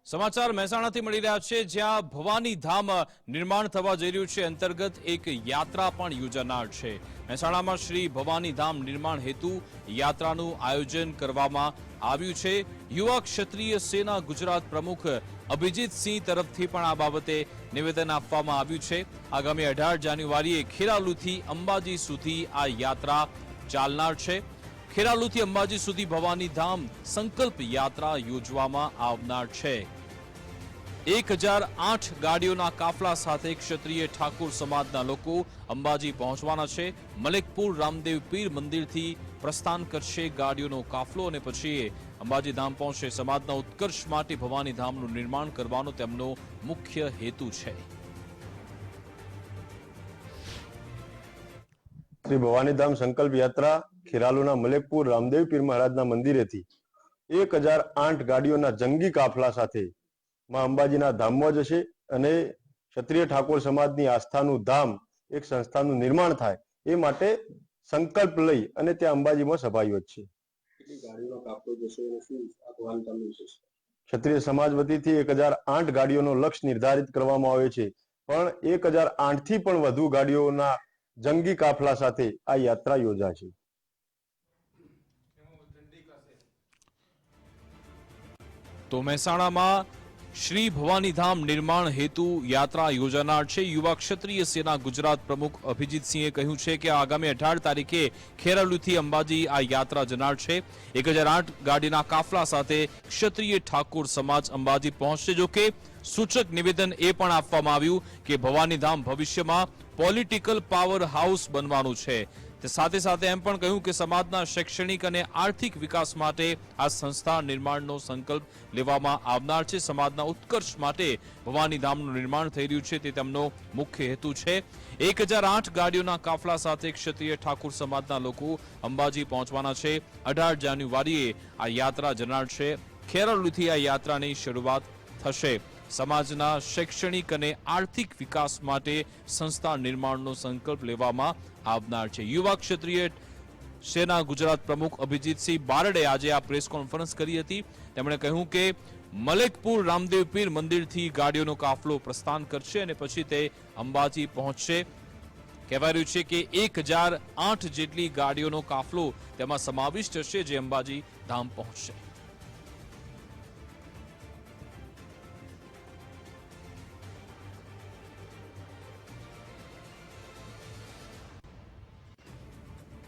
સમાચાર મહેસાણાથી મળી રહ્યા છે, જ્યાં ભવાની ધામ નિર્માણ થવા જઈ રહ્યું છે અંતર્ગત એક યાત્રા પણ યોજાનાર છે। મહેસાણામાં શ્રી ભવાની ધામ નિર્માણ હેતુ યાત્રાનું આયોજન કરવામાં આવ્યું છે। યુવા ક્ષત્રિય સેના ગુજરાત પ્રમુખ અભિજીતસિંહ તરફથી પણ આ બાબતે નિવેદન આપવામાં આવ્યું છે। આગામી 18 જાન્યુઆરીએ ખેરાલુથી અંબાજી સુધી આ યાત્રા ચાલનાર છે। ખેરાલુથી અંબાજી સુધી ભવાની ધામ સંકલ્પ યાત્રા યોજવામાં આવનાર છે। 1008 ગાડીઓના કાફલા સાથે ક્ષત્રિય ઠાકોર સમાજના લોકો અંબાજી પહોંચવાના છે। મલેકપુર રામદેવ પીર મંદિરથી પ્રસ્થાન કરશે ગાડીઓનો કાફલો અને પછી અંબાજી ધામ પહોંચશે। સમાજના ઉત્કર્ષ માટે ભવાની ધામનું નિર્માણ કરવાનો તેમનો મુખ્ય હેતુ છે। શ્રી ભવાની ધામ સંકલ્પ યાત્રા ખેરાલુના મલેકપુર રામદેવ પીર મહારાજના મંદિરેથી 1008 ગાડીઓના જંગી કાફલા સાથે માં અંબાજીના ધામમાં જશે અને ક્ષત્રિય ઠાકોર સમાજની આસ્થાનું ધામ એક સંસ્થાનું નિર્માણ થાય એ માટે સંકલ્પ લઈ અને ત્યાં અંબાજીમાં સભા યોજશે। ક્ષત્રિય સમાજ વતીથી 1008 ગાડીઓનો લક્ષ્ય નિર્ધારિત કરવામાં આવ્યો છે, પણ 1008 થી પણ વધુ ગાડીઓના જંગી કાફલા સાથે આ યાત્રા યોજાશે। તો મહેસાણામાં શ્રી ભવાની ધામ નિર્માણ હેતુ યાત્રા યોજાનાર છે। યુવા ક્ષત્રિય સેના ગુજરાત પ્રમુખ અભિજીતસિંહે કહ્યું છે કે આગામી 18 તારીખે ખેરાલુથી અંબાજી આ યાત્રા જનાર છે। 1008 ગાડીના કાફલા સાથે ક્ષત્રિય ઠાકોર સમાજ અંબાજી પહોંચશે। જો કે સૂચક નિવેદન એ પણ આપવામાં આવ્યું કે ભવાની ધામ ભવિષ્યમાં પોલિટિકલ પાવર હાઉસ બનવાનું છે। તે સાથે સાથે એમ પણ કહ્યું કે સમાજના શૈક્ષણિક અને આર્થિક વિકાસ માટે આ સંસ્થા નિર્માણનો સંકલ્પ લેવામાં આવનાર છે। સમાજના ઉત્કર્ષ માટે ભવાની ધામનું નિર્માણ થઈ રહ્યું છે તે તેમનો મુખ્ય હેતુ છે। 1008 ગાડીઓના કાફલા સાથે ક્ષત્રિય ઠાકોર સમાજના લોકો અંબાજી પહોંચવાના છે। 18 જાન્યુઆરીએ આ યાત્રા જનાર છે। ખેરાલુથી આ યાત્રાની શરૂઆત થશે। સમાજના શૈક્ષણિક અને આર્થિક વિકાસ માટે સંસ્થા નિર્માણનો સંકલ્પ લેવામાં આવનાર છે। યુવા ક્ષત્રિય સેના ગુજરાત પ્રમુખ અભિજીતસિંહ બારડે આજે આ પ્રેસ કોન્ફરન્સ કરી હતી। તેમણે કહ્યું કે મલેકપુર રામદેવ પીર મંદિરથી ગાડીઓનો કાફલો પ્રસ્થાન કરશે અને પછી તે અંબાજી પહોંચશે। કહેવાય રહ્યું છે કે 1008 જેટલી ગાડીઓનો કાફલો તેમાં સમાવિષ્ટ હશે જે અંબાજી ધામ પહોંચશે।